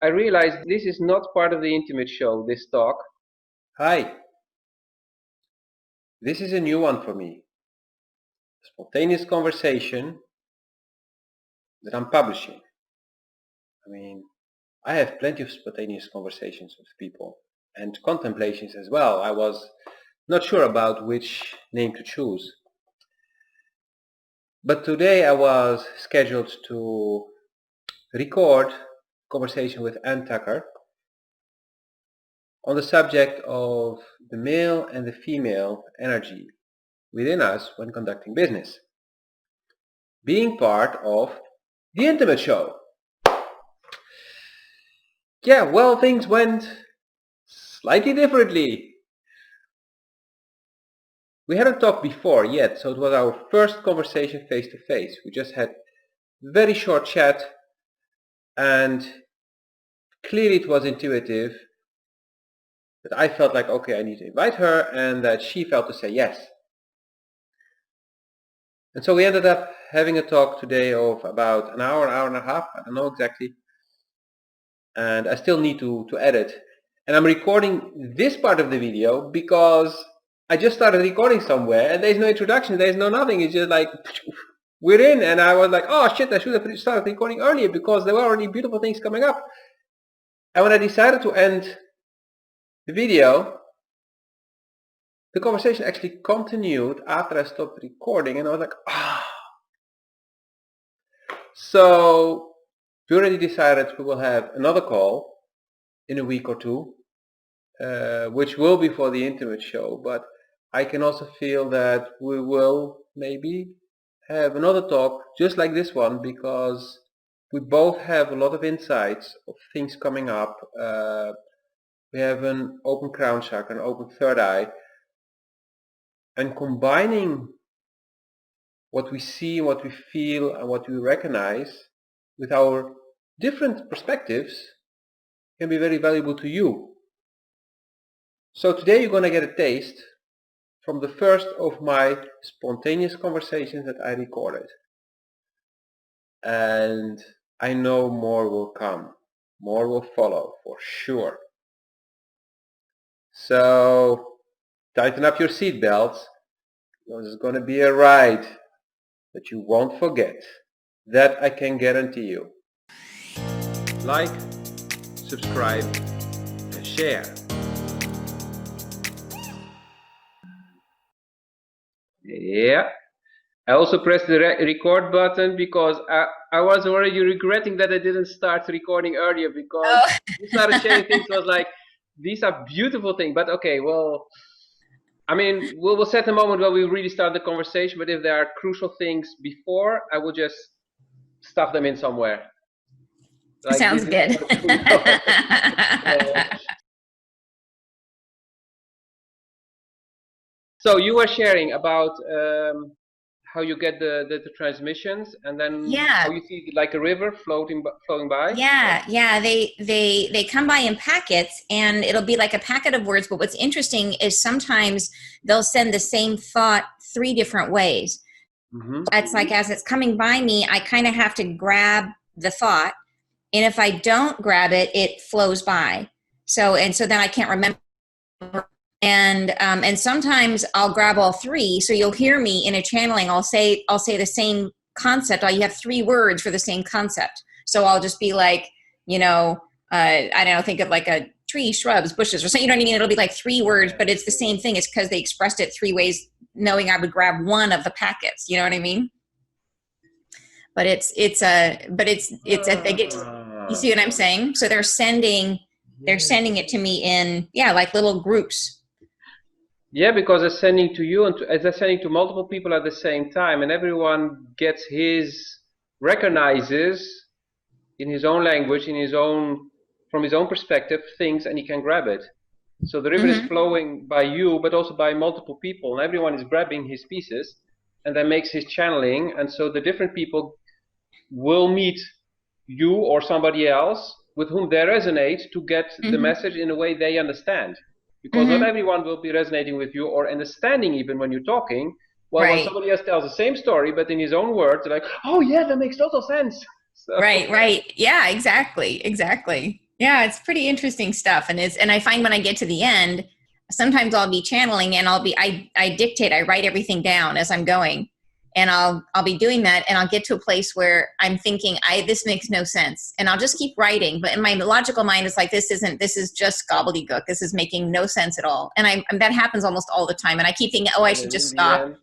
I realized this is not part of the intimate show, this talk. Hi, this is a new one for me. A spontaneous conversation that I'm publishing. I have plenty of spontaneous conversations with people and contemplations as well. I was not sure about which name to choose. But today I was scheduled to record a conversation with Tucker on the subject of the male and the female energy within us when conducting business, being part of the intimate show. Yeah, well, things went slightly differently. We hadn't talked before yet, so it was our first conversation face to face. We just had very short chat, and clearly it was intuitive that I felt like, okay, I need to invite her, and that she felt to say yes. And so we ended up having a talk today of about an hour and a half, I don't know exactly. And I still need to edit. And I'm recording this part of the video because I just started recording somewhere and there's no introduction, there's no nothing. It's just like, we're in. And I was like, oh shit, I should have started recording earlier because there were already beautiful things coming up. And when I decided to end the video, the conversation actually continued after I stopped recording, and I was like, ah. So we already decided we will have another call in a week or two, which will be for the intimate show, but I can also feel that we will maybe have another talk just like this one, because we both have a lot of insights of things coming up. We have an open crown chakra, an open third eye, and combining what we see, what we feel, and what we recognize with our different perspectives can be very valuable to you. So today you're going to get a taste from the first of my spontaneous conversations that I recorded. And I know more will come. More will follow for sure. So tighten up your seatbelts, because it's going to be a ride that you won't forget. That I can guarantee you. Like, subscribe, and share. Yeah. I also pressed the record button because I was already regretting that I didn't start recording earlier, because you started sharing things. Was like, these are beautiful things. But okay, well, I mean, we'll set a moment where we really start the conversation. But if there are crucial things before, I will just stuff them in somewhere. Like, sounds good. So you were sharing about how you get the transmissions, and then how you see like a river flowing by. Yeah. They come by in packets, and it'll be like a packet of words. But what's interesting is sometimes they'll send the same thought 3 different ways. Mm-hmm. It's like, as it's coming by me, I kind of have to grab the thought, and if I don't grab it, it flows by. So then I can't remember. And sometimes I'll grab all 3. So you'll hear me in a channeling. I'll say the same concept. You have 3 words for the same concept. So I'll just be like, I don't know, think of like a tree, shrubs, bushes, or something. You know what I mean? It'll be like 3 words, but it's the same thing. It's because they expressed it 3 ways, knowing I would grab one of the packets. You know what I mean? But they get to, you see what I'm saying? So they're sending it to me in, like little groups. Yeah, because it's sending to you, and it's sending to multiple people at the same time, and everyone gets recognizes in his own language, from his own perspective, things, and he can grab it. So the river is flowing by you, but also by multiple people, and everyone is grabbing his pieces, and that makes his channeling. And so the different people will meet you or somebody else with whom they resonate to get the message in a way they understand. Because not everyone will be resonating with you or understanding even when you're talking. Well, when somebody else tells the same story, but in his own words, they're like, oh yeah, that makes total sense. So. Right. Yeah, exactly. Yeah, it's pretty interesting stuff. And I find when I get to the end, sometimes I'll be channeling and I dictate, I write everything down as I'm going. And I'll be doing that, and I'll get to a place where I'm thinking, this makes no sense. And I'll just keep writing. But in my logical mind, it's like, this is just gobbledygook. This is making no sense at all. And that happens almost all the time. And I keep thinking, I should just stop.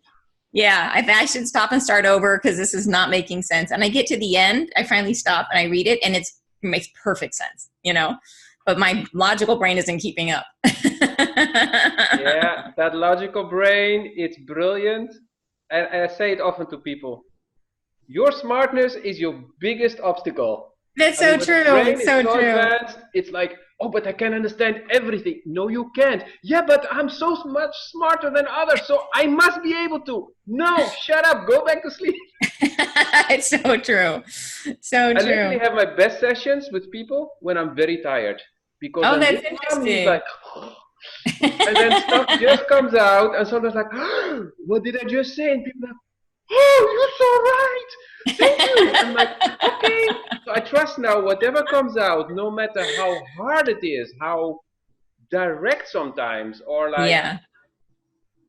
Yeah, I should stop and start over because this is not making sense. And I get to the end, I finally stop and I read it, and it makes perfect sense, but my logical brain isn't keeping up. Yeah, that logical brain, it's brilliant. And I say it often to people. Your smartness is your biggest obstacle. That's so true. It's so true. Advanced, it's like, oh, but I can understand everything. No, you can't. Yeah, but I'm so much smarter than others, so I must be able to. No, shut up. Go back to sleep. It's so true. So true. I literally have my best sessions with people when I'm very tired. Because that's interesting. Like, and then stuff just comes out, and sometimes like, oh, what did I just say? And people are like, oh, you're so right. Thank you. I'm like, okay. So I trust now whatever comes out, no matter how hard it is, how direct sometimes, or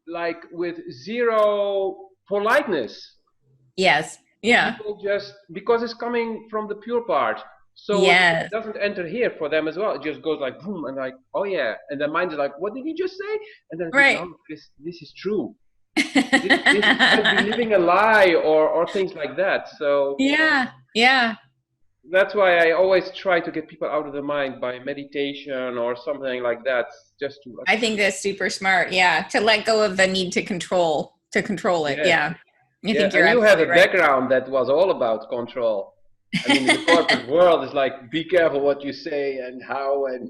like with zero politeness. Yes. Yeah. People just, because it's coming from the pure part. So it doesn't enter here for them as well. It just goes like boom, and like, oh yeah, and their mind is like, what did he just say? And then oh, this is true. this might be living a lie or things like that. So yeah. That's why I always try to get people out of the mind by meditation or something like that. Just to. I think that's super smart. Yeah, to let go of the need to control it. Yeah. I think you have a background that was all about control. I mean, the corporate world is like, be careful what you say and how and.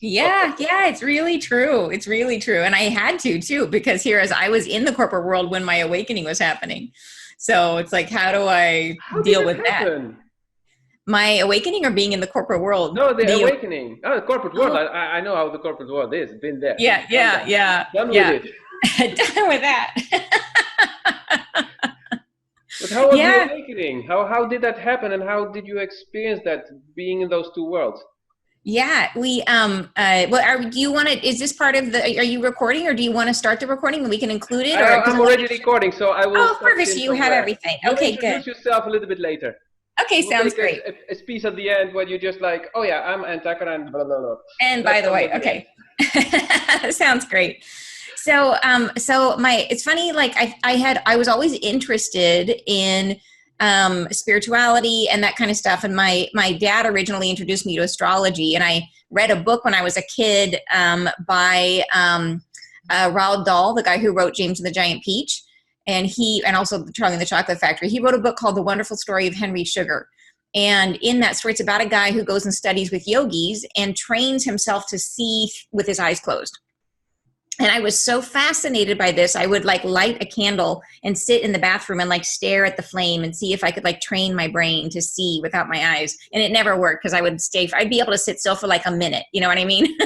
Yeah, it's really true. It's really true. And I had to too, because here as I was in the corporate world when my awakening was happening. So it's like, how do I deal with that? My awakening or being in the corporate world? No, the awakening. Oh, the corporate world. I know how the corporate world is. Been there. Yeah. Done with it. Done with that. But how was the awakening? How did that happen, and how did you experience that being in those two worlds? Yeah, we do you want to? Is this part of the? Are you recording, or do you want to start the recording and we can include it? I'm already recording, so I will. Oh, perfect! So you have everything. Okay, good. Introduce yourself a little bit later. Okay, sounds great. A piece at the end where you just like, oh yeah, I'm Tucker and blah blah blah. And by the way, okay, sounds great. So, it's funny. Like I was always interested in spirituality and that kind of stuff. And my dad originally introduced me to astrology, and I read a book when I was a kid by Roald Dahl, the guy who wrote James and the Giant Peach, and also Charlie and the Chocolate Factory. He wrote a book called The Wonderful Story of Henry Sugar. And in that story, it's about a guy who goes and studies with yogis and trains himself to see with his eyes closed. And I was so fascinated by this. I would like light a candle and sit in the bathroom and like stare at the flame and see if I could like train my brain to see without my eyes. And it never worked because I'd be able to sit still for like a minute. You know what I mean?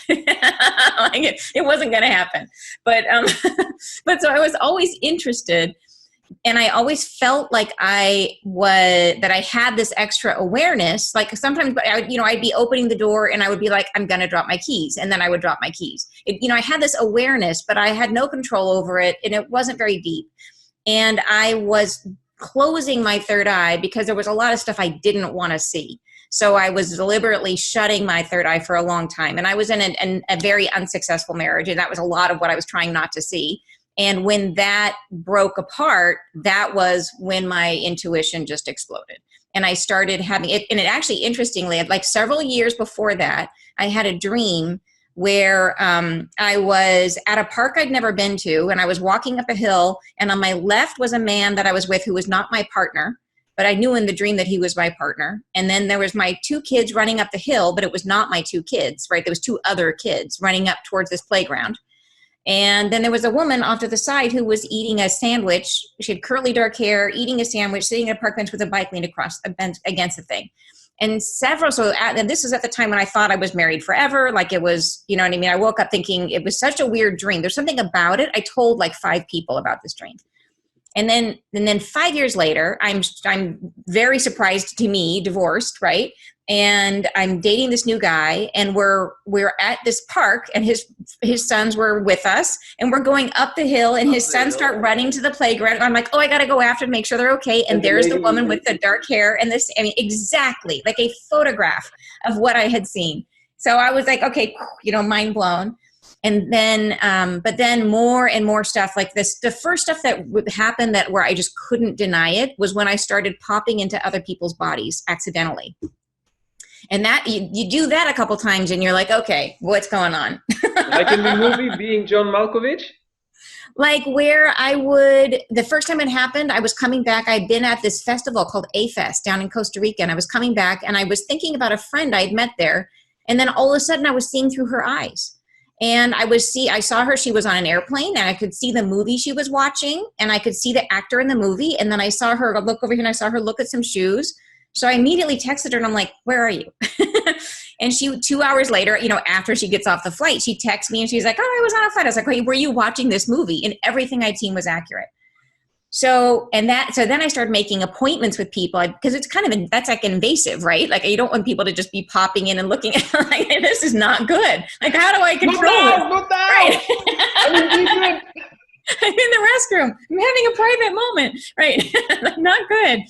Like it wasn't going to happen. But so I was always interested. And I always felt like that I had this extra awareness. Like sometimes, I'd be opening the door and I would be like, I'm going to drop my keys. And then I would drop my keys. I had this awareness, but I had no control over it. And it wasn't very deep. And I was closing my third eye because there was a lot of stuff I didn't want to see. So I was deliberately shutting my third eye for a long time. And I was in a very unsuccessful marriage. And that was a lot of what I was trying not to see. And when that broke apart, that was when my intuition just exploded. And I started having it. And it actually, interestingly, like several years before that, I had a dream where I was at a park I'd never been to. And I was walking up a hill. And on my left was a man that I was with who was not my partner. But I knew in the dream that he was my partner. And then there was my two kids running up the hill, but it was not my two kids, right? There was two other kids running up towards this playground. And then there was a woman off to the side who was eating a sandwich. She had curly dark hair, eating a sandwich, sitting at a park bench with a bike leaned across against the thing. And and this was at the time when I thought I was married forever. Like it was, you know what I mean? I woke up thinking it was such a weird dream. There's something about it. I told like 5 people about this dream. And then 5 years later, I'm very surprised to me, divorced, right? And I'm dating this new guy, and we're at this park, and his sons were with us, and we're going up the hill, and his sons start running to the playground. And I'm like, oh, I got to go after to make sure they're okay. And there's the woman with the dark hair, and this, I mean, exactly like a photograph of what I had seen. So I was like, okay, mind blown. And then, but then more and more stuff like this. The first stuff that happened where I just couldn't deny it was when I started popping into other people's bodies accidentally. And that you do that a couple times and you're like, okay, what's going on? Like in the movie Being John Malkovich? Like where the first time it happened, I was coming back. I'd been at this festival called A-Fest down in Costa Rica. And I was coming back and I was thinking about a friend I had met there. And then all of a sudden I was seeing through her eyes. And I saw her, she was on an airplane, and I could see the movie she was watching, and I could see the actor in the movie. And then I saw her look over here, and I saw her look at some shoes. So I immediately texted her, and I'm like, where are you? And 2 hours later, after she gets off the flight, she texts me and she's like, oh, I was on a flight. I was like, wait, were you watching this movie? And everything I'd seen was accurate. So then I started making appointments with people because it's that's like invasive, right? Like you don't want people to just be popping in and looking at like, this is not good. Like, how do I control it? Not now. Right. I'm in the restroom. I'm having a private moment, right? Not good.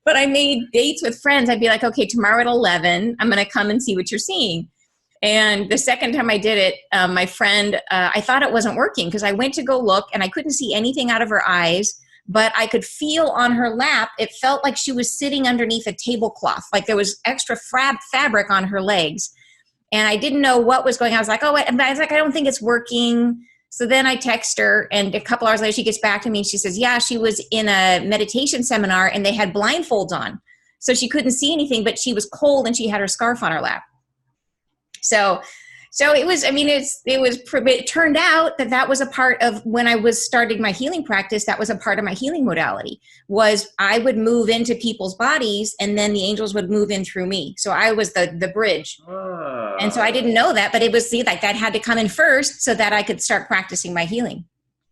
But I made dates with friends. I'd be like, okay, tomorrow at 11, I'm going to come and see what you're seeing. And the second time I did it, my friend, I thought it wasn't working because I went to go look and I couldn't see anything out of her eyes, but I could feel on her lap, it felt like she was sitting underneath a tablecloth, like there was extra fabric on her legs. And I didn't know what was going on. I was like, oh, wait. I was like, I don't think it's working. So then I text her, and a couple hours later she gets back to me and she says, yeah, she was in a meditation seminar and they had blindfolds on. So she couldn't see anything, but she was cold and she had her scarf on her lap. So it was, it turned out that was a part of when I was starting my healing practice. That was a part of my healing modality was I would move into people's bodies and then the angels would move in through me. So I was the bridge. And so I didn't know that, but it was like that had to come in first so that I could start practicing my healing.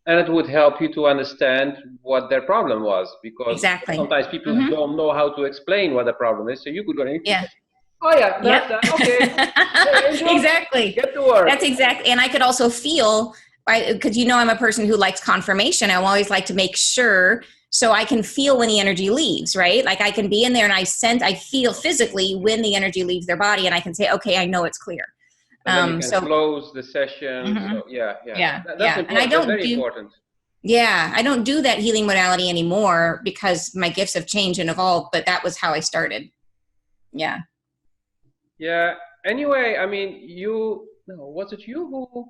And it would help you to understand what their problem was, because sometimes people don't know how to explain what the problem is. So you could go in. Yeah. Oh yeah, that's okay. Exactly. Get to work. That's exactly. And I could also feel, because I'm a person who likes confirmation. I always like to make sure so I can feel when the energy leaves, right? Like I can be in there and I feel physically when the energy leaves their body, and I can say, okay, I know it's clear. And then you can close the session. So yeah. That's important. And I don't That's very important. Yeah, I don't do that healing modality anymore because my gifts have changed and evolved, but that was how I started. Yeah. Yeah. Anyway, was it you who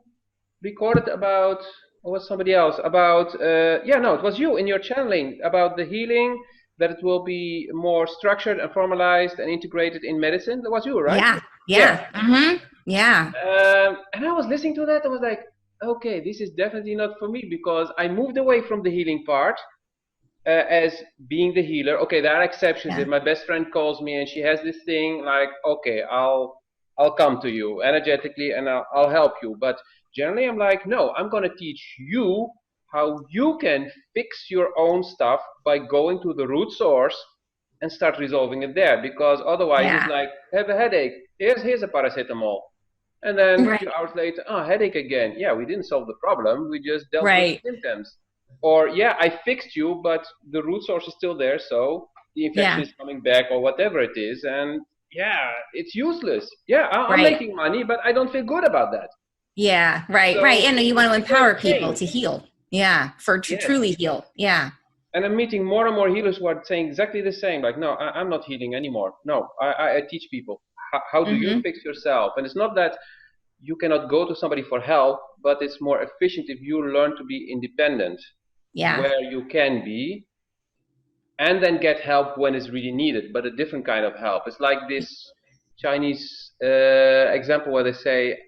recorded about, or was somebody else about? It was you in your channeling about the healing, that it will be more structured and formalized and integrated in medicine. That was you, right? Yeah. Mm-hmm. Yeah. And I was listening to that. I was like, okay, this is definitely not for me, because I moved away from the healing part. As being the healer. Okay, there are exceptions. If my best friend calls me and she has this thing, like, okay, I'll come to you energetically and I'll help you. But generally I'm like, no, I'm going to teach you how you can fix your own stuff by going to the root source and start resolving it there. Because otherwise it's like, have a headache, here's a paracetamol. And then a few hours later, headache again. Yeah, we didn't solve the problem. We just dealt with the symptoms. Or, I fixed you, but the root source is still there, so the infection is coming back, or whatever it is, and it's useless. I'm making money, but I don't feel good about that. Yeah, right. And you want to empower people to heal. Yeah, to truly heal. Yeah. And I'm meeting more and more healers who are saying exactly the same, like, no, I'm not healing anymore. No, I teach people. How do you fix yourself? And it's not that you cannot go to somebody for help, but it's more efficient if you learn to be independent. Where you can be, and then get help when it's really needed, but a different kind of help. It's like this Chinese example where they say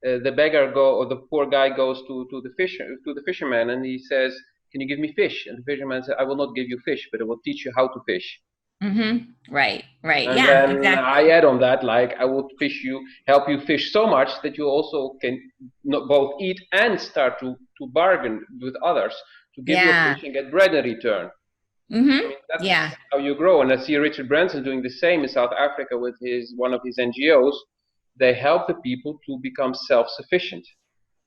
the beggar or the poor guy goes to the fisherman, and he says, can you give me fish? And the fisherman says, I will not give you fish, but I will teach you how to fish. Right. And then I add on that, like, I will help you fish so much that you also can both eat and start to bargain with others to give you a fish and get bread in return. Mm-hmm. I mean, that's Yeah. how you grow. And I see Richard Branson doing the same in South Africa with one of his NGOs. They help the people to become self-sufficient.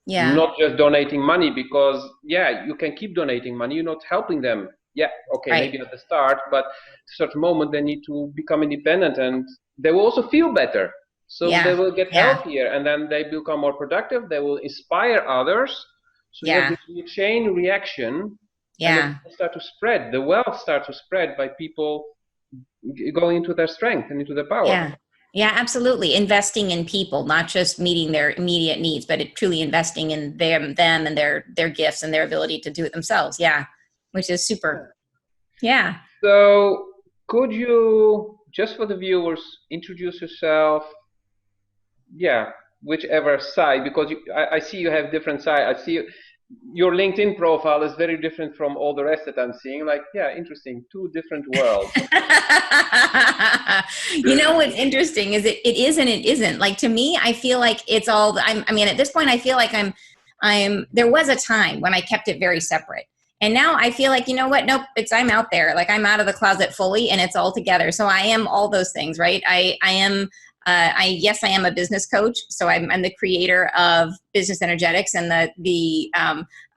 Yeah. Not just donating money, because you can keep donating money, you're not helping them. Maybe at the start, but at a certain moment they need to become independent, and they will also feel better, so they will get healthier, and then they become more productive, they will inspire others, so you have this chain reaction, and it start to spread, the wealth starts to spread by people going into their strength and into their power. Yeah, absolutely. Investing in people, not just meeting their immediate needs, but truly investing in them and their gifts and their ability to do it themselves. Yeah, which is super. Yeah. So could you, just for the viewers, introduce yourself? Yeah, whichever side, because I see you have different sides. I see your LinkedIn profile is very different from all the rest that I'm seeing. Like, interesting, two different worlds. You know what's interesting is it is and it isn't. Like, to me, I feel like it's all. I mean, at this point, I feel like I'm. There was a time when I kept it very separate, and now I feel like, you know what? Nope, I'm out there. Like, I'm out of the closet fully, and it's all together. So I am all those things, right? I am. I am a business coach, so I'm the creator of Business Energetics and the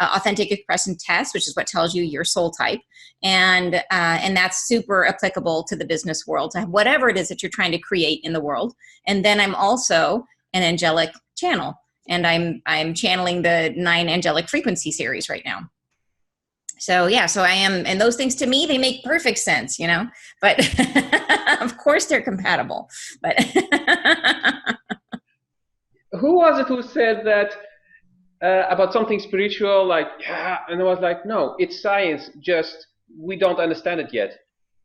Authentic Expression Test, which is what tells you your soul type, and that's super applicable to the business world, to whatever it is that you're trying to create in the world. And then I'm also an angelic channel, and I'm channeling the 9 angelic frequency series right now. So so I am, and those things to me, they make perfect sense, but of course they're compatible, but who was it who said that about something spiritual, like, and I was like, no, it's science, just we don't understand it yet.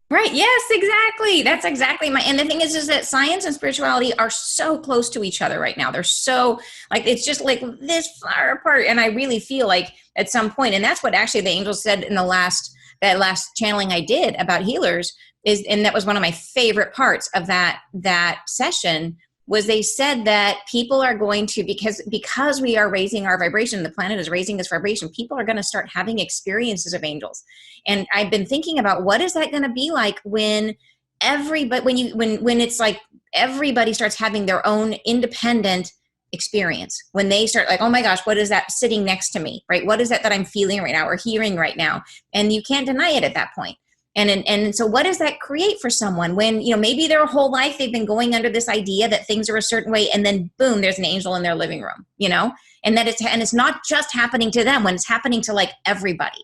Right. Yes, exactly. That's exactly and the thing is that science and spirituality are so close to each other right now. They're so, like, it's just like this far apart. And I really feel like at some point, and that's what actually the angels said in that last channeling I did about healers and that was one of my favorite parts of that session, was they said that people are going to, because we are raising our vibration, the planet is raising its vibration, people are going to start having experiences of angels. And I've been thinking about, what is that going to be like when it's like everybody starts having their own independent experience, when they start like, oh my gosh, what is that sitting next to me, right? What is that I'm feeling right now or hearing right now? And you can't deny it at that point. And so what does that create for someone when, maybe their whole life they've been going under this idea that things are a certain way, and then boom, there's an angel in their living room, and that it's not just happening to them, when it's happening to like everybody.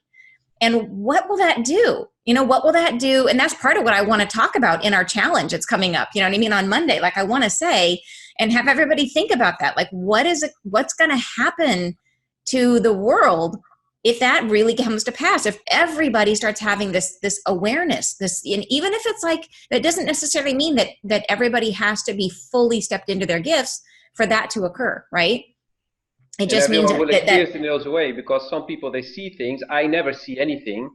And what will that do? What will that do? And that's part of what I want to talk about in our challenge. It's coming up, on Monday. Like, I want to say and have everybody think about that. Like, what's going to happen to the world if that really comes to pass, if everybody starts having this awareness, and even if it's like, that doesn't necessarily mean that everybody has to be fully stepped into their gifts for that to occur, right? It just means everyone will experience in those way, because some people, they see things. I never see anything.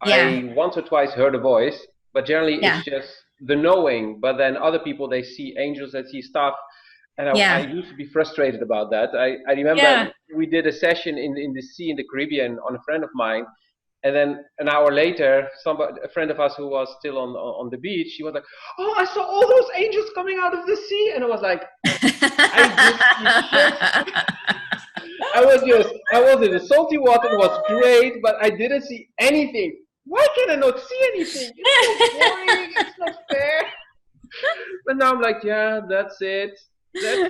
I once or twice heard a voice, but generally it's just the knowing. But then other people, they see angels, they see stuff. And I used to be frustrated about that. I remember we did a session in the sea in the Caribbean on a friend of mine. And then an hour later, a friend of us who was still on the beach, she was like, oh, I saw all those angels coming out of the sea. And I was like, I was in the salty water. It was great, but I didn't see anything. Why can I not see anything? It's so boring. It's not fair. But now I'm like, that's it.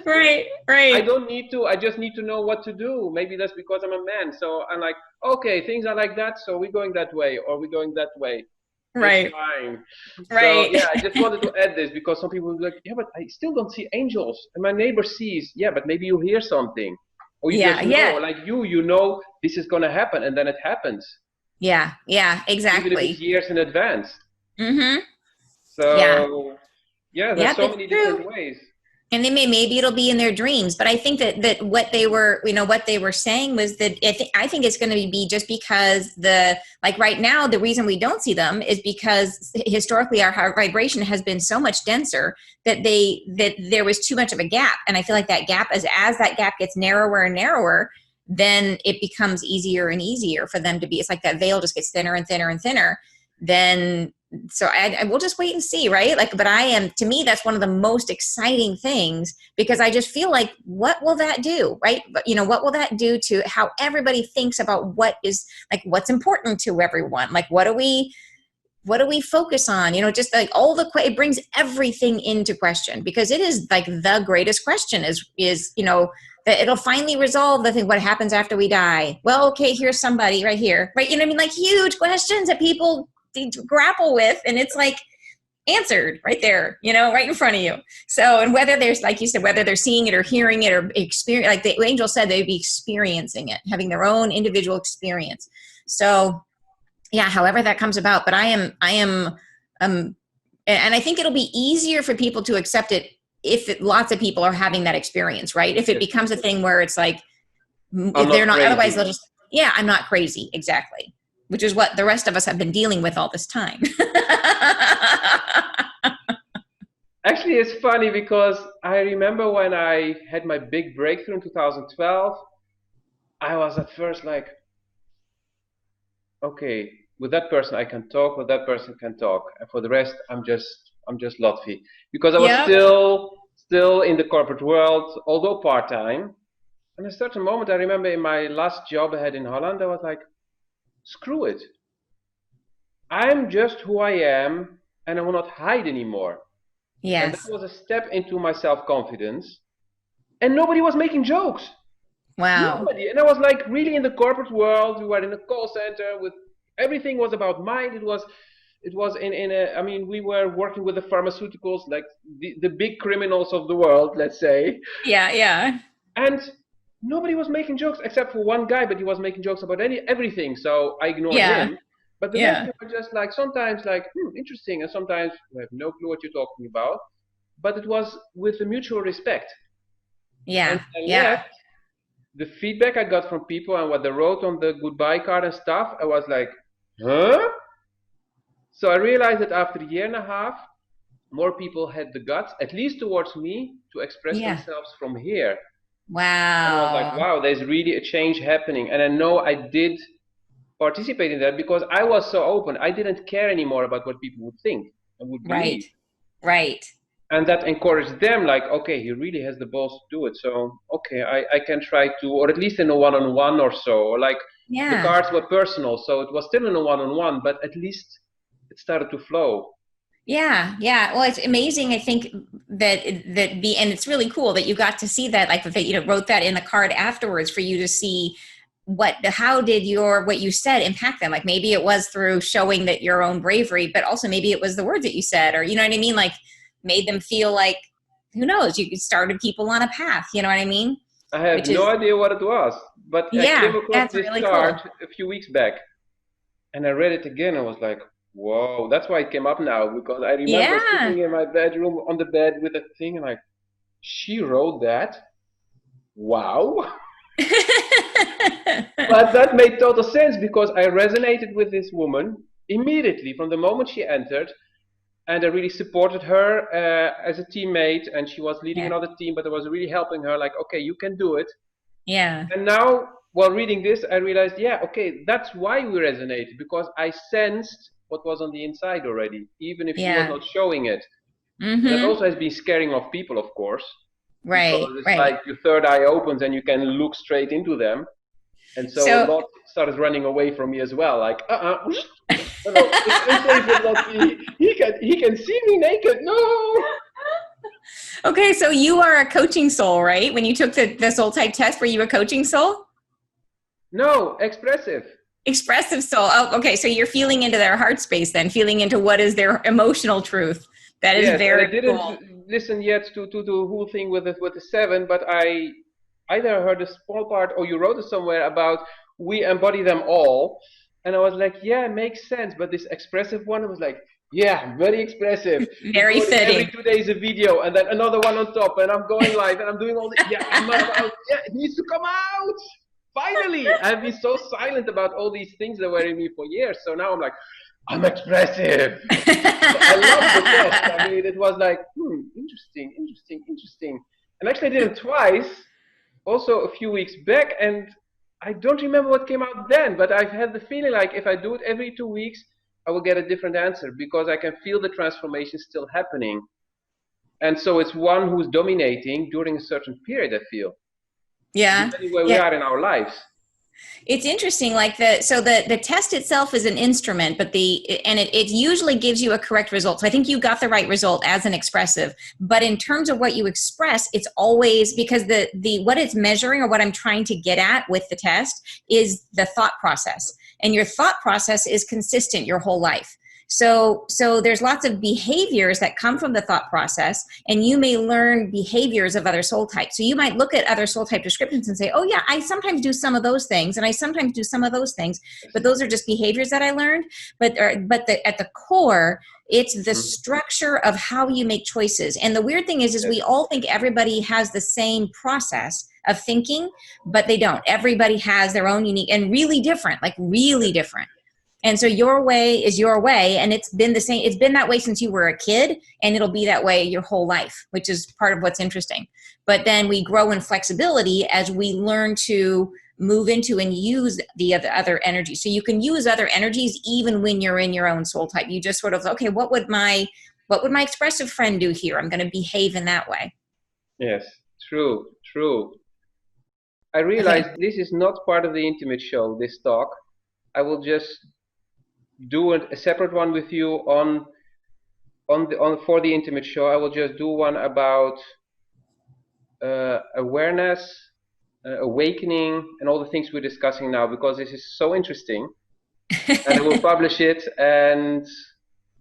Right. I don't need to. I just need to know what to do. Maybe that's because I'm a man. So I'm like, okay, things are like that. So we're going that way, or we're going that way. Right. Fine. Right. So I just wanted to add this, because some people will be like, but I still don't see angels, and my neighbor sees. But maybe you hear something, or you just know, like you know this is going to happen, and then it happens. Yeah. Exactly. Even if it's years in advance. Mm-hmm. So there's so many different ways. And they maybe it'll be in their dreams, but I think that what they were saying was that I think it's going to be just because right now, the reason we don't see them is because historically our vibration has been so much denser that there was too much of a gap. And I feel like that gap, as that gap gets narrower and narrower, then it becomes easier and easier for them to be, it's like that veil just gets thinner and thinner and thinner. Then, so I will just wait and see, right? Like, but to me, that's one of the most exciting things, because I just feel like, what will that do, right? But, what will that do to how everybody thinks about what is, like, what's important to everyone? Like, what do we focus on? Just like it brings everything into question, because it is like the greatest question is, that it'll finally resolve the thing, what happens after we die? Well, okay, here's somebody right here, right? Like huge questions that people grapple with, and it's like answered right there, right in front of you. So, and whether there's, like you said, whether they're seeing it or hearing it or experience, like the angel said, they'd be experiencing it, having their own individual experience. So yeah, however that comes about, but I am, and I think it'll be easier for people to accept it if lots of people are having that experience, right? If it becomes a thing where it's like, if they're not, otherwise they'll just, yeah, I'm not crazy. Exactly. Which is what the rest of us have been dealing with all this time. Actually, it's funny because I remember when I had my big breakthrough in 2012, I was at first like, okay, with that person I can talk, with that person can talk, and for the rest I'm just Lotfi, because I was still in the corporate world, although part-time. And at a certain moment, I remember in my last job I had in Holland, I was like, screw it, I'm just who I am, and I will not hide anymore. Yes. And that was a step into my self-confidence, and nobody was making jokes. Wow. Nobody. And I was like really in the corporate world. We were in a call center with, everything was about mind. It was I mean, we were working with the pharmaceuticals, like the big criminals of the world, let's say. Yeah. And nobody was making jokes except for one guy, but he was making jokes about everything. So I ignored him. But the rest were just like, sometimes like, interesting, and sometimes I have no clue what you're talking about. But it was with a mutual respect. Yeah. And I left. The feedback I got from people and what they wrote on the goodbye card and stuff, I was like, huh? So I realized that after a year and a half, more people had the guts, at least towards me, to express themselves from here. Wow. And I was like, wow, there's really a change happening. And I know I did participate in that because I was so open. I didn't care anymore about what people would think and would believe. Right. And that encouraged them, like, okay, he really has the balls to do it. So, okay, I can try to, or at least in a one-on-one or so. Or like, the cards were personal, so it was still in a one-on-one, but at least it started to flow. Yeah. Well, it's amazing. I think that and it's really cool that you got to see that, like, that wrote that in the card afterwards for you to see how did what you said impact them? Like, maybe it was through showing that your own bravery, but also maybe it was the words that you said, or, you know what I mean? Like, made them feel like, who knows, you started people on a path, you know what I mean? I have no idea what it was, but I came across this really card a few weeks back, and I read it again. I was like, whoa, that's why it came up now, because I remember sitting in my bedroom on the bed with a thing and like, she wrote that? Wow. But that made total sense because I resonated with this woman immediately from the moment she entered. And I really supported her as a teammate, and she was leading another team, but I was really helping her, like, okay, you can do it. Yeah. And now, while reading this, I realized, okay, that's why we resonated, because I sensed what was on the inside already, even if she was not showing it. Mm-hmm. That also has been scaring off people, of course. Right. Because it's like your third eye opens and you can look straight into them. And so Lot started running away from me as well, like, No, he can see me naked. No. Okay, so you are a coaching soul, right? When you took the soul type test, were you a coaching soul? No, expressive. Expressive soul. Oh, okay. So you're feeling into their heart space then, feeling into what is their emotional truth. That is very cool. I didn't listen yet to the whole thing with the 7, but I either heard a small part or you wrote it somewhere about we embody them all. And I was like, yeah, it makes sense. But this expressive one, I was like, yeah, very expressive. Very fitting. Every 2 days a video and then another one on top. And I'm going live and I'm doing all this. Yeah, it needs to come out. Finally. I've been so silent about all these things that were in me for years. So now I'm like, I'm expressive. I love the test. I mean, it was like, interesting. And actually I did it twice, also a few weeks back. And I don't remember what came out then, but I've had the feeling like if I do it every 2 weeks, I will get a different answer because I can feel the transformation still happening. And so it's one who's dominating during a certain period, I feel, Yeah. depending where we Yeah. are in our lives. It's interesting, like the test itself is an instrument, but it usually gives you a correct result. So I think you got the right result as an expressive, but in terms of what you express, it's always because the what it's measuring or what I'm trying to get at with the test is the thought process. And your thought process is consistent your whole life. So there's lots of behaviors that come from the thought process, and you may learn behaviors of other soul types. So you might look at other soul type descriptions and say, oh yeah, I sometimes do some of those things, and I sometimes do some of those things, but those are just behaviors that I learned. But at the core, it's the structure of how you make choices. And the weird thing is we all think everybody has the same process of thinking, but they don't. Everybody has their own unique and really different, like really different. And so your way is your way, and it's been the same. It's been that way since you were a kid, and it'll be that way your whole life, which is part of what's interesting. But then we grow in flexibility as we learn to move into and use the other energies. So you can use other energies even when you're in your own soul type. You just sort of, okay, what would my expressive friend do here? I'm going to behave in that way. Yes, true. I realize this is not part of the intimate show, this talk. I will just do a separate one with you for the intimate show. I will just do one about awareness, awakening, and all the things we're discussing now, because this is so interesting. And I will publish it, and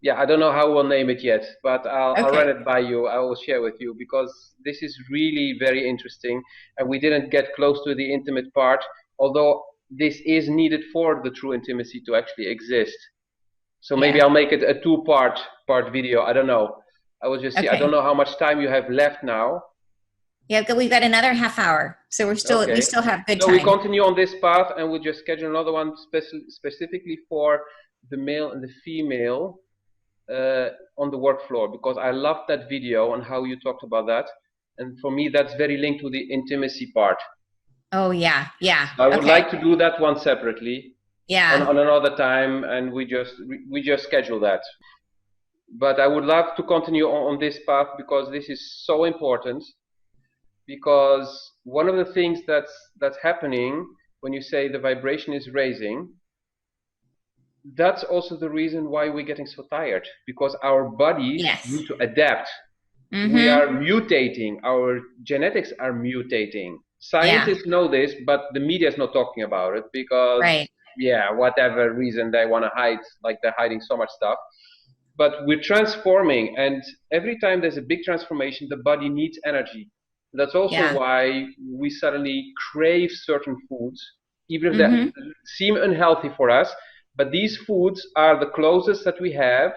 yeah, I don't know how we'll name it yet, but I'll run it by you. I will share with you, because this is really very interesting, and we didn't get close to the intimate part, although this is needed for the true intimacy to actually exist. So maybe I'll make it a two-part video. I don't know. I will just see. I don't know how much time you have left now. Yeah, we've got another half hour, so we still have good time. So we continue on this path, and we'll just schedule another one specifically for the male and the female on the work floor, because I loved that video and how you talked about that, and for me that's very linked to the intimacy part. Oh yeah. I would like to do that one separately. Yeah. On another time, and we just schedule that. But I would love to continue on this path, because this is so important. Because one of the things that's happening when you say the vibration is raising, that's also the reason why we're getting so tired, because our bodies need to adapt. We are mutating. Our genetics are mutating. Scientists know this, but the media is not talking about it, because whatever reason they want to hide, like they're hiding so much stuff. But we're transforming, and every time there's a big transformation, the body needs energy. That's also why we suddenly crave certain foods, even if they seem unhealthy for us. But these foods are the closest that we have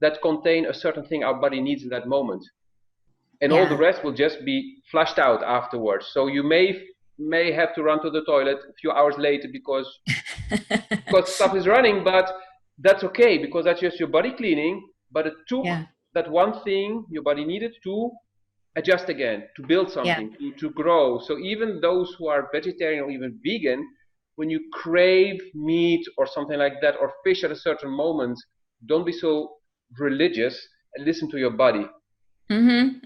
that contain a certain thing our body needs in that moment. And all the rest will just be flushed out afterwards. So you may have to run to the toilet a few hours later because stuff is running, but that's okay, because that's just your body cleaning. But it took that one thing your body needed to adjust again, to build something, to grow. So even those who are vegetarian or even vegan, when you crave meat or something like that, or fish at a certain moment, don't be so religious and listen to your body. And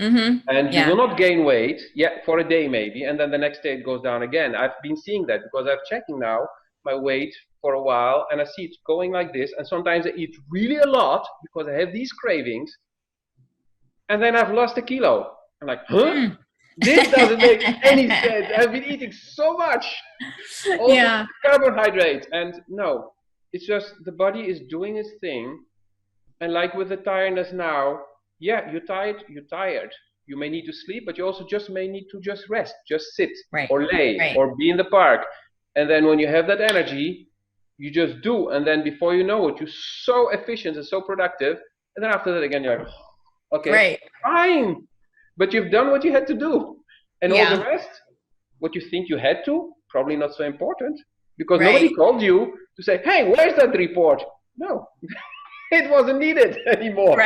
you will not gain weight, for a day maybe, and then the next day it goes down again. I've been seeing that, because I'm checking now my weight for a while, and I see it's going like this, and sometimes I eat really a lot because I have these cravings, and then I've lost a kilo. I'm like, huh? This doesn't make any sense. I've been eating so much, all the carbohydrates, and no, it's just the body is doing its thing. And like with the tiredness now, you're tired. You may need to sleep, but you also just may need to just rest, just sit or lay or be in the park. And then when you have that energy, you just do. And then before you know it, you're so efficient and so productive. And then after that again, you're like, okay, fine. But you've done what you had to do. And all the rest, what you think you had to, probably not so important. Because nobody called you to say, hey, where's that report? No. It wasn't needed anymore.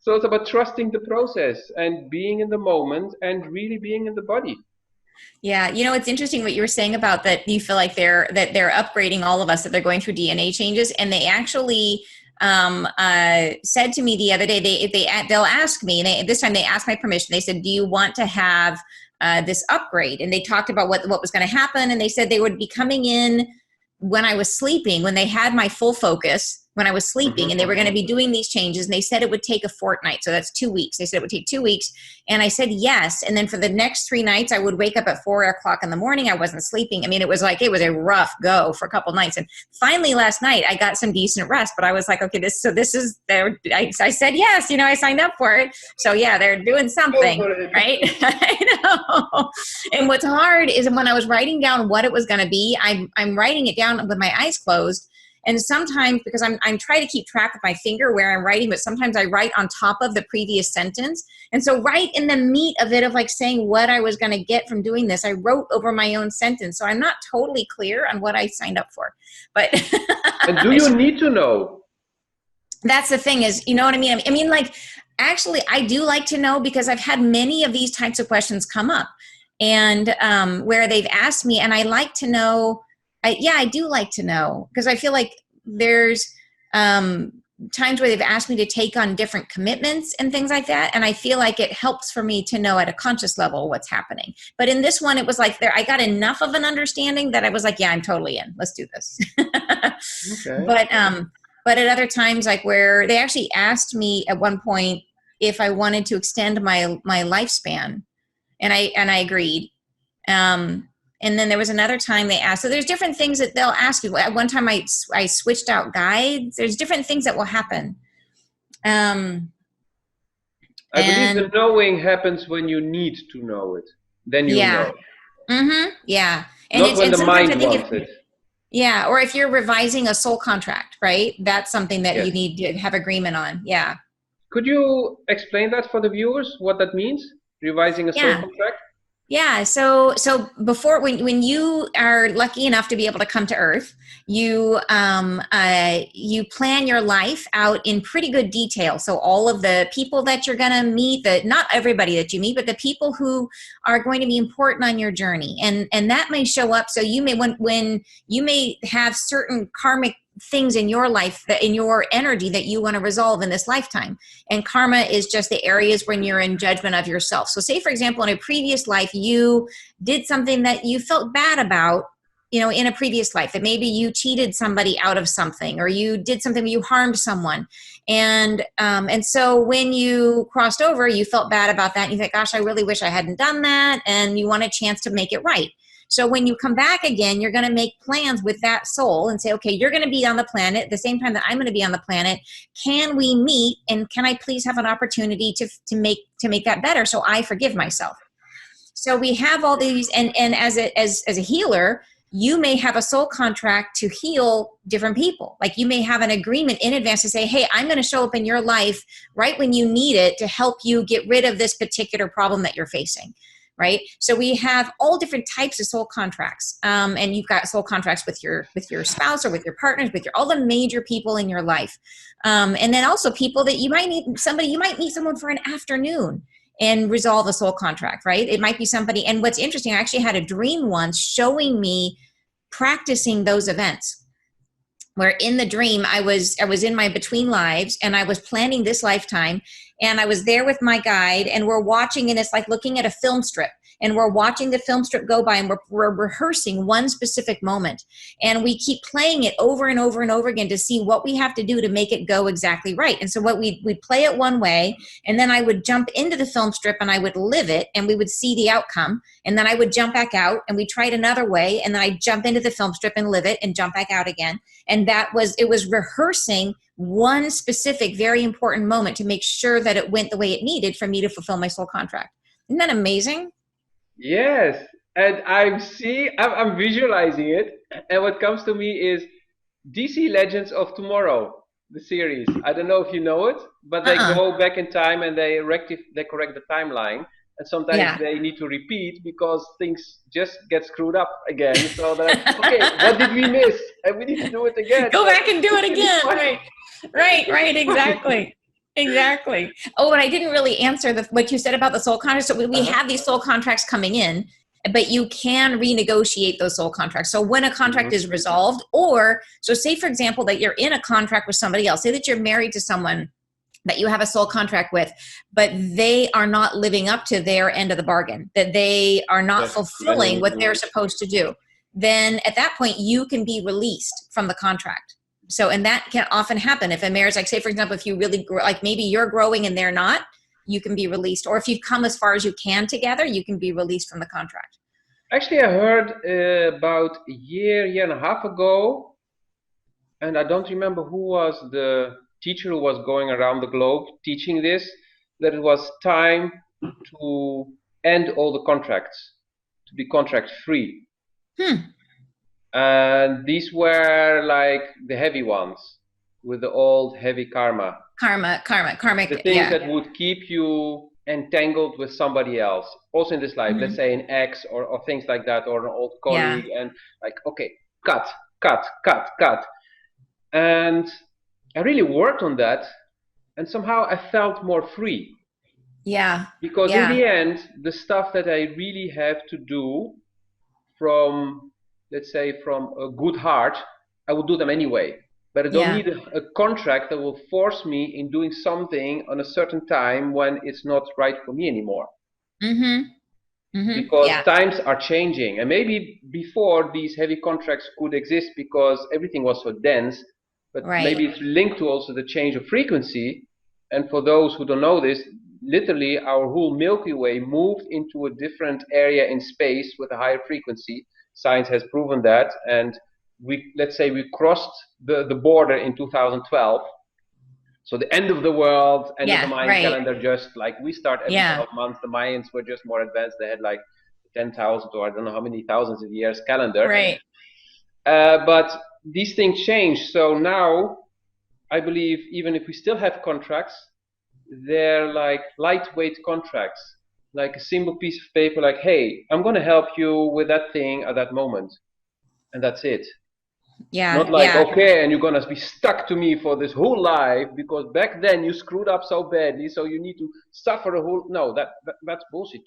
So it's about trusting the process and being in the moment and really being in the body. Yeah, you know, it's interesting what you were saying about that. You feel like they're upgrading all of us, that they're going through DNA changes, and they actually said to me the other day, they'll ask me, and this time they asked my permission. They said, "Do you want to have this upgrade?" And they talked about what was going to happen, and they said they would be coming in when I was sleeping, when they had my full focus when I was sleeping, and they were going to be doing these changes, and they said it would take a fortnight. So that's 2 weeks. They said it would take 2 weeks. And I said, yes. And then for the next 3 nights, I would wake up at 4 o'clock in the morning. I wasn't sleeping. I mean, it was a rough go for a couple nights. And finally last night I got some decent rest, but I was like, okay, this is there. I said, yes, you know, I signed up for it. So yeah, they're doing something, right? I know. And what's hard is when I was writing down what it was going to be, I'm writing it down with my eyes closed. And sometimes, because I'm trying to keep track with my finger where I'm writing, but sometimes I write on top of the previous sentence. And so right in the meat of it, of like saying what I was going to get from doing this, I wrote over my own sentence. So I'm not totally clear on what I signed up for. But and do you need to know? That's the thing is, you know what I mean? I mean, like, actually, I do like to know, because I've had many of these types of questions come up, and where they've asked me, and I like to know. I do like to know, because I feel like there's times where they've asked me to take on different commitments and things like that. And I feel like it helps for me to know at a conscious level what's happening. But in this one, it was like I got enough of an understanding that I was like, yeah, I'm totally in. Let's do this. Okay. But at other times, like where they actually asked me at one point if I wanted to extend my lifespan, and I agreed. And then there was another time they asked. So there's different things that they'll ask you. At one time I switched out guides. There's different things that will happen. I believe the knowing happens when you need to know it. Then you know. Mm-hmm. Yeah. And not when the mind wants it. Yeah. Or if you're revising a soul contract, right? That's something that you need to have agreement on. Yeah. Could you explain that for the viewers, what that means? Revising a soul contract? Yeah. So before, when you are lucky enough to be able to come to Earth, you plan your life out in pretty good detail. So all of the people that you're going to meet, not everybody that you meet, but the people who are going to be important on your journey, and that may show up. So you may when you may have certain karmic things in your life, that in your energy, that you want to resolve in this lifetime. And karma is just the areas when you're in judgment of yourself. So say, for example, in a previous life, you did something that you felt bad about, in a previous life, that maybe you cheated somebody out of something, or you did something where you harmed someone. And so when you crossed over, you felt bad about that. And you think, gosh, I really wish I hadn't done that. And you want a chance to make it right. So when you come back again, you're going to make plans with that soul and say, okay, you're going to be on the planet at the same time that I'm going to be on the planet. Can we meet? And can I please have an opportunity to make that better, so I forgive myself? So we have all these, and as a healer, you may have a soul contract to heal different people. Like you may have an agreement in advance to say, hey, I'm going to show up in your life right when you need it to help you get rid of this particular problem that you're facing. Right. So we have all different types of soul contracts. And you've got soul contracts with your spouse, or with your partners, with all the major people in your life. And then also people that you might meet someone for an afternoon and resolve a soul contract. Right. It might be somebody. And what's interesting, I actually had a dream once showing me practicing those events, where in the dream I was in my between lives, and I was planning this lifetime, and I was there with my guide, and we're watching, and it's like looking at a film strip, and we're watching the film strip go by, and we're rehearsing one specific moment, and we keep playing it over and over and over again to see what we have to do to make it go exactly right. And so what we'd play it one way, and then I would jump into the film strip and I would live it, and we would see the outcome, and then I would jump back out and we try it another way, and then I jump into the film strip and live it and jump back out again. And it was rehearsing one specific, very important moment to make sure that it went the way it needed for me to fulfill my soul contract. Isn't that amazing? Yes. And I'm visualizing it. And what comes to me is DC Legends of Tomorrow, the series. I don't know if you know it, but they go back in time and they correct the timeline. And sometimes they need to repeat because things just get screwed up again. So they're like, okay, what did we miss? And we need to do it again. Go back and do it again. Right. Exactly. Oh, and I didn't really answer what you said about the soul contracts. So we have these soul contracts coming in, but you can renegotiate those soul contracts. So when a contract is resolved, or so say for example that you're in a contract with somebody else, say that you're married to someone that you have a soul contract with, but they are not living up to their end of the bargain, that they are not fulfilling what they're supposed to do, then at that point you can be released from the contract. So, and that can often happen if a marriage, like say for example, if you really grow, like maybe you're growing and they're not, you can be released. Or if you've come as far as you can together, you can be released from the contract. Actually, I heard about a year and a half ago, and I don't remember who was the teacher who was going around the globe teaching this, that it was time to end all the contracts, to be contract free. And these were like the heavy ones with the old heavy karmic. The things that would keep you entangled with somebody else, also in this life, let's say an ex or things like that, or an old colleague, and like, okay, cut. And I really worked on that, and somehow I felt more free. Because in the end, the stuff that I really have to do from, let's say, from a good heart, I will do them anyway. But I don't need a contract that will force me in doing something on a certain time when it's not right for me anymore. Because times are changing, and maybe before these heavy contracts could exist because everything was so dense, but maybe it's linked to also the change of frequency. And for those who don't know this, literally our whole Milky Way moved into a different area in space with a higher frequency. Science has proven that, and let's say we crossed the border in 2012. So the end of the world, end of the Mayan calendar, just like we start every 12 months. The Mayans were just more advanced. They had like 10,000 or I don't know how many thousands of years calendar. But these things change. So now I believe even if we still have contracts, they're like lightweight contracts, like a simple piece of paper, like, hey, I'm going to help you with that thing at that moment. And that's it. Not like, okay, and you're going to be stuck to me for this whole life because back then you screwed up so badly, so you need to suffer a whole... No, that's bullshit.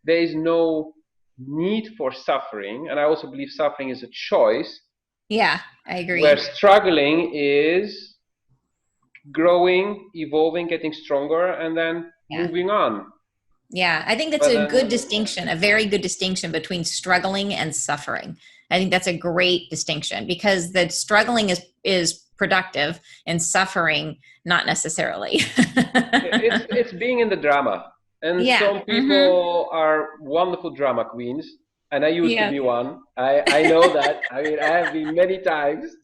There is no need for suffering, and I also believe suffering is a choice. I agree. Where struggling is growing, evolving, getting stronger, and then moving on. I think that's a good distinction, a very good distinction between struggling and suffering. I think that's a great distinction because the struggling is productive and suffering not necessarily. it's being in the drama, and some people are wonderful drama queens, and I used to be one. I know that. I mean, I have been many times,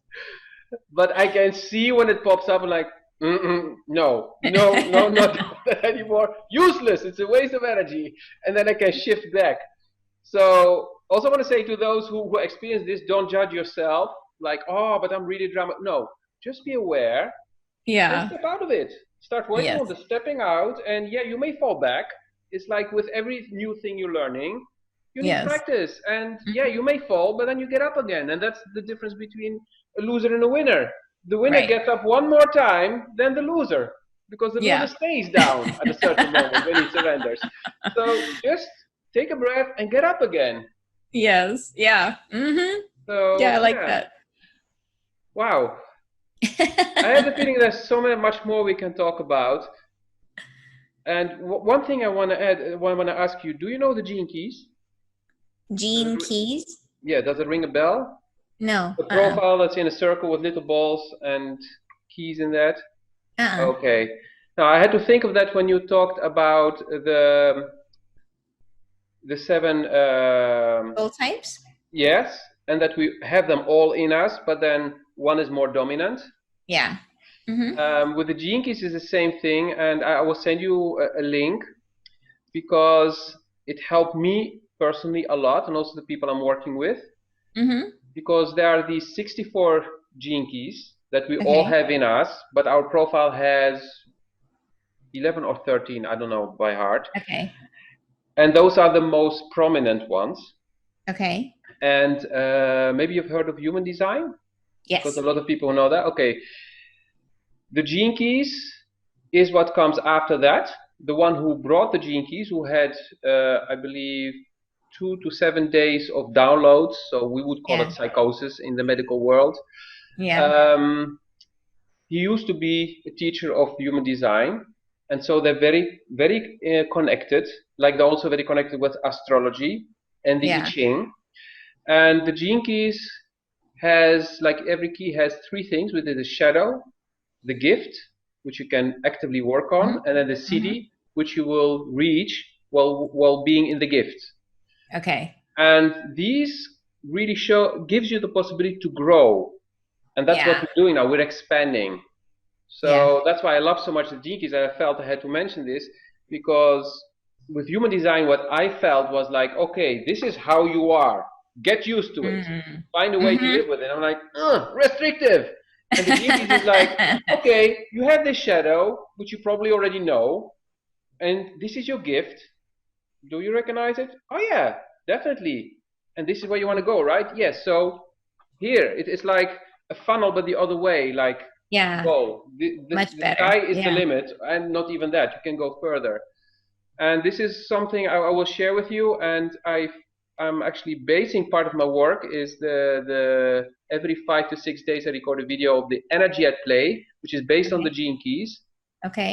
but I can see when it pops up and like, no, not that anymore. Useless. It's a waste of energy, and then I can shift back. So also want to say to those who experience this, don't judge yourself like, oh, but I'm really drama. No, just be aware. And step out of it. Start working on the stepping out, and you may fall back. It's like with every new thing you're learning, you need practice, and you may fall, but then you get up again, and that's the difference between a loser and a winner. The winner gets up one more time than the loser, because the loser stays down at a certain moment when he surrenders. So just take a breath and get up again. So, I like that. Wow. I have the feeling there's so much more we can talk about. And one thing I want to add, I want to ask you, do you know the Gene Keys? Gene Keys? Yeah, does it ring a bell? No. The profile that's in a circle with little balls and keys in that? Okay. Now, I had to think of that when you talked about the 7 soul types? Yes, and that we have them all in us, but then one is more dominant. With the Gene Keys is the same thing, and I will send you a link because it helped me personally a lot, and also the people I'm working with. Because there are these 64 Gene Keys that we all have in us, but our profile has 11 or 13, I don't know by heart. And those are the most prominent ones. And maybe you've heard of human design? Yes. Because a lot of people know that. Okay. The Gene Keys is what comes after that. The one who brought the Gene Keys, who had, I believe, 2 to 7 days of downloads. So we would call it psychosis in the medical world. He used to be a teacher of human design, and so they're very, very connected. Like they're also very connected with astrology and the I Ching. And the Gene Keys has, like every key has 3 things, which is the shadow, the gift, which you can actively work on, and then the city, which you will reach while being in the gift. Okay. And these really gives you the possibility to grow. And that's what we're doing now. We're expanding. So that's why I love so much the Gene Keys. I felt I had to mention this, because with human design, what I felt was like, okay, this is how you are. Get used to it. Find a way to live with it. I'm like, restrictive. And the Gene Keys is like, okay, you have this shadow, which you probably already know, and this is your gift. Do you recognize it? Oh yeah, definitely. And this is where you want to go, right? Yes. So here, it's like a funnel, but the other way, like, go. The sky is the limit, and not even that. You can go further. And this is something I will share with you, and I'm actually basing part of my work is the every 5 to 6 days I record a video of the energy at play, which is based on the Gene Keys.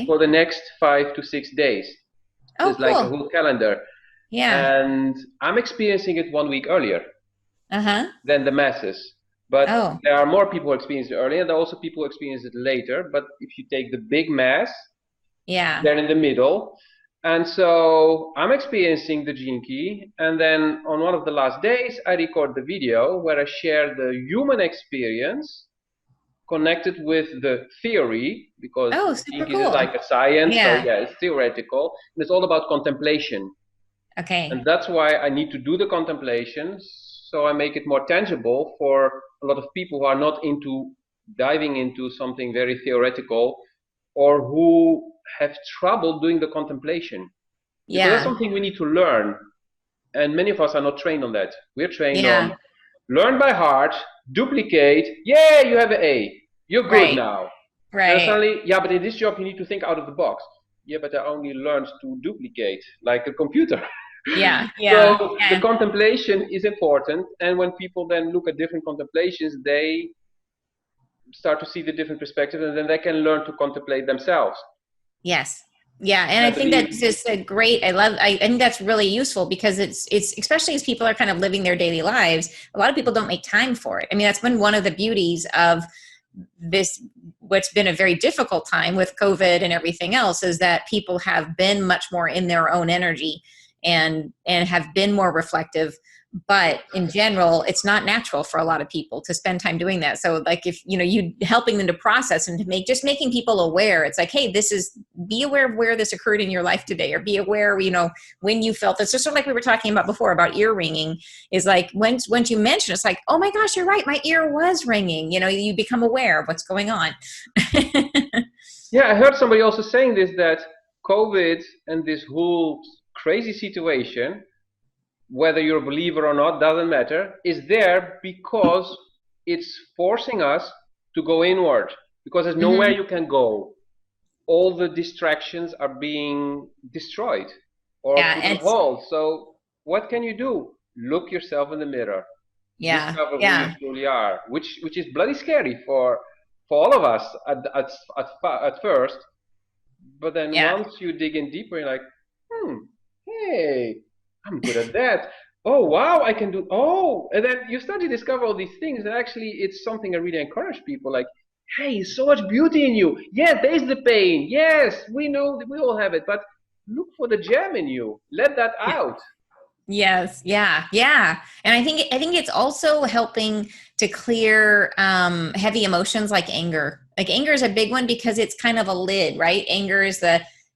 For the next 5 to 6 days. So it's like a whole calendar. And I'm experiencing it 1 week earlier than the masses. But there are more people who experience it earlier, and there are also people who experience it later. But if you take the big mass, they're in the middle. And so I'm experiencing the Gene Key, and then on one of the last days, I record the video where I share the human experience connected with the theory, because Gene Keys is like a science, so it's theoretical, and it's all about contemplation. And that's why I need to do the contemplation, so I make it more tangible for a lot of people who are not into diving into something very theoretical, or who have trouble doing the contemplation. Because that's something we need to learn, and many of us are not trained on that. We're trained on learn by heart, duplicate, you have an A, you're good now. And suddenly, but in this job you need to think out of the box. But I only learned to duplicate, like a computer. So the contemplation is important, and when people then look at different contemplations, they start to see the different perspectives, and then they can learn to contemplate themselves. And I think that's just a great, I think that's really useful, because it's especially as people are kind of living their daily lives, a lot of people don't make time for it. I mean, that's been one of the beauties of this, what's been a very difficult time with COVID and everything else, is that people have been much more in their own energy and have been more reflective. But in general, it's not natural for a lot of people to spend time doing that. So like, if, you helping them to process and to making people aware, it's like, hey, be aware of where this occurred in your life today, or be aware, when you felt this. Just sort of like we were talking about before about ear ringing, is like, once you mention, it's like, oh my gosh, you're right, my ear was ringing. You become aware of what's going on. I heard somebody also saying this, that COVID and this whole crazy situation, whether you're a believer or not, doesn't matter, is there because it's forcing us to go inward, because there's nowhere you can go. All the distractions are being destroyed or put on hold. So what can you do? Look yourself in the mirror. Discover who you truly are, which is bloody scary for all of us at first. But then once you dig in deeper, you're like, hey, I'm good at that. Oh, wow, I can do, and then you start to discover all these things, and actually it's something I really encourage people, like, hey, so much beauty in you. Yeah, there's the pain. Yes, we know that we all have it, but look for the gem in you. Let that out. Yes. Yeah. And I think it's also helping to clear heavy emotions like anger. Like anger is a big one, because it's kind of a lid, right? Anger is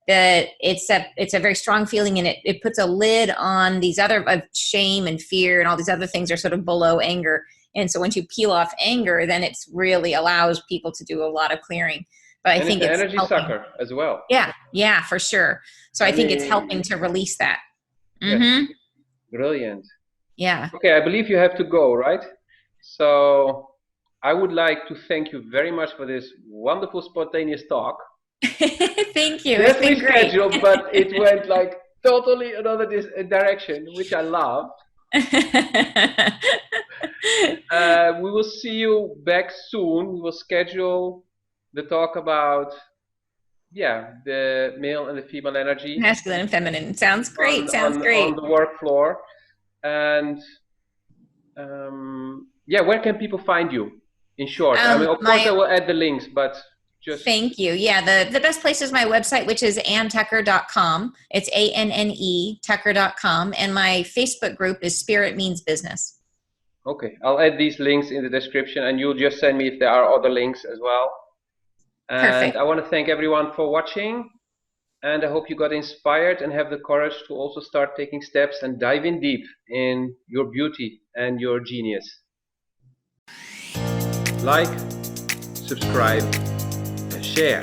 it's a very strong feeling, and it puts a lid on these other shame and fear, and all these other things are sort of below anger. And so once you peel off anger, then it's really allows people to do a lot of clearing. But I think it's an energy sucker as well. Yeah, for sure. So I think it's helping to release that. Yes. Brilliant. Yeah. Okay, I believe you have to go, right? So I would like to thank you very much for this wonderful spontaneous talk. Thank you. Yes, we scheduled, but it went like totally another direction, which I love. We will see you back soon. We will schedule the talk about the male and the female energy, masculine and feminine. Sounds great. Sounds great. On the work floor. And where can people find you? In short, I mean, of course, I will add the links, but just thank you. Yeah, the best place is my website, which is annetucker.com. It's ANNE Tucker.com, and my Facebook group is Spirit Means Business. Okay, I'll add these links in the description, and you'll just send me if there are other links as well. And perfect. I want to thank everyone for watching, and I hope you got inspired and have the courage to also start taking steps and dive in deep in your beauty and your genius. Like, subscribe, and share.